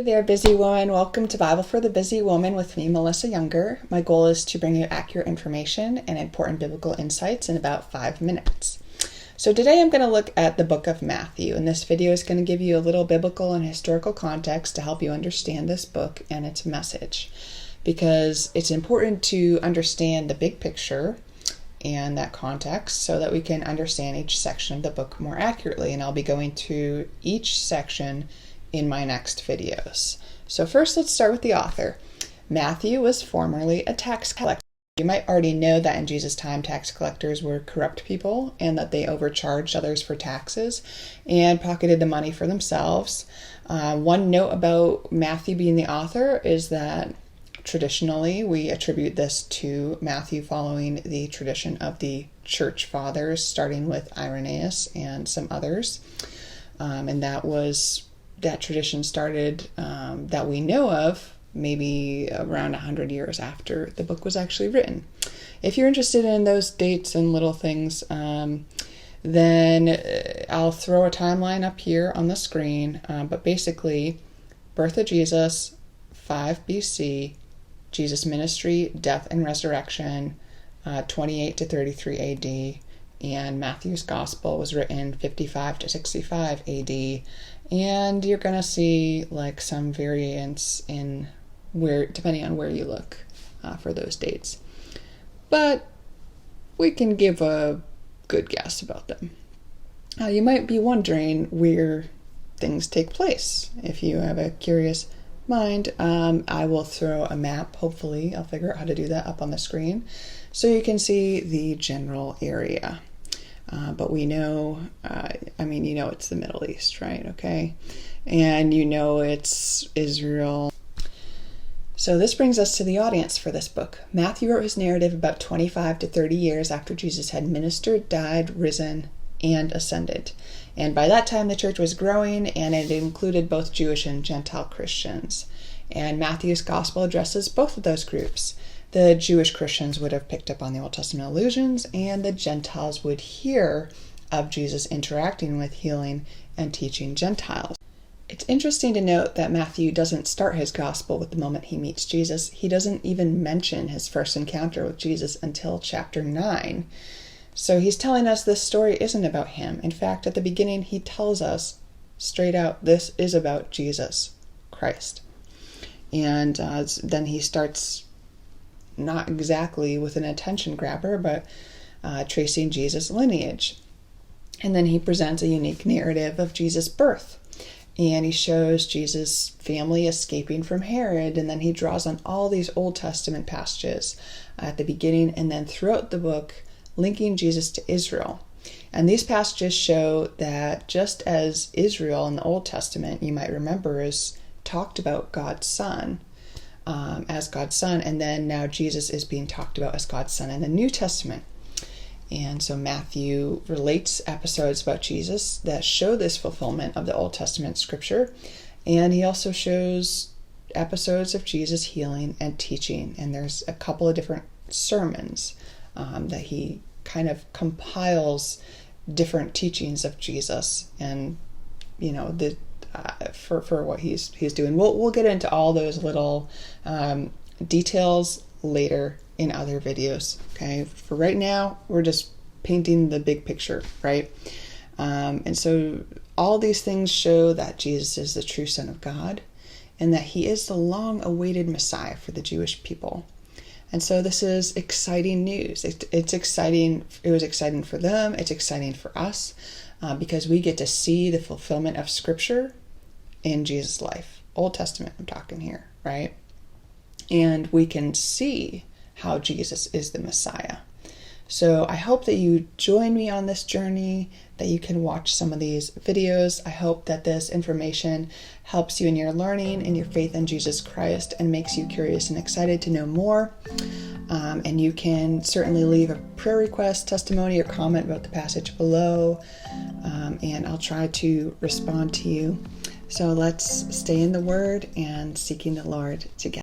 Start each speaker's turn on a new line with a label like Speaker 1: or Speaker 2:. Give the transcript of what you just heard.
Speaker 1: there, busy woman. Welcome to Bible for the Busy Woman with me, Melissa Younger. My goal is to bring you accurate information and important biblical insights in about 5 minutes. So today I'm going to look at the book of Matthew, and this video is going to give you a little biblical and historical context to help you understand this book and its message, because it's important to understand the big picture and that context so that we can understand each section of the book more accurately. And I'll be going to each section in my next videos. So first, let's start with the author. Matthew was formerly a tax collector. You might already know that in Jesus' time, tax collectors were corrupt people and that they overcharged others for taxes and pocketed the money for themselves. One note about Matthew being the author is that traditionally we attribute this to Matthew following the tradition of the church fathers, starting with Irenaeus and some others. And that tradition started, that we know of, maybe around 100 years after the book was actually written. If you're interested in those dates and little things, then I'll throw a timeline up here on the screen. But basically, birth of Jesus, 5 BC, Jesus' ministry, death and resurrection, 28 to 33 AD, and Matthew's gospel was written 55 to 65 AD. And you're going to see like some variance in depending on where you look for those dates. But we can give a good guess about them. You might be wondering where things take place. If you have a curious mind, I will throw a map. Hopefully, I'll figure out how to do that up on the screen so you can see the general area. But we know, it's the Middle East, right? Okay. And it's Israel. So this brings us to the audience for this book. Matthew wrote his narrative about 25 to 30 years after Jesus had ministered, died, risen, and ascended. And by that time, the church was growing, and it included both Jewish and Gentile Christians. And Matthew's gospel addresses both of those groups. The Jewish Christians would have picked up on the Old Testament allusions, and the Gentiles would hear of Jesus interacting with, healing, and teaching Gentiles. It's interesting to note that Matthew doesn't start his gospel with the moment he meets Jesus. He doesn't even mention his first encounter with Jesus until chapter 9. So he's telling us this story isn't about him. In fact, at the beginning, he tells us straight out, this is about Jesus Christ. And then he starts not exactly with an attention grabber, but tracing Jesus' lineage. And then he presents a unique narrative of Jesus' birth. And he shows Jesus' family escaping from Herod. And then he draws on all these Old Testament passages at the beginning and then throughout the book, linking Jesus to Israel. And these passages show that just as Israel in the Old Testament, you might remember, is talked about God's Son, as God's Son, and then now Jesus is being talked about as God's Son in the New Testament. And so Matthew relates episodes about Jesus that show this fulfillment of the Old Testament scripture, and he also shows episodes of Jesus healing and teaching. And there's a couple of different sermons that he kind of compiles different teachings of Jesus, and for what he's doing. We'll get into all those little details later in other videos. Okay, for right now, we're just painting the big picture, right? And so all these things show that Jesus is the true Son of God, and that he is the long-awaited Messiah for the Jewish people. And so this is exciting news. It's exciting. It was exciting for them. It's exciting for us because we get to see the fulfillment of Scripture in Jesus' life. Old Testament, I'm talking here, right? And we can see how Jesus is the Messiah. So I hope that you join me on this journey, that you can watch some of these videos. I hope that this information helps you in your learning and your faith in Jesus Christ and makes you curious and excited to know more. And you can certainly leave a prayer request, testimony, or comment about the passage below, and I'll try to respond to you. So let's stay in the Word and seeking the Lord together.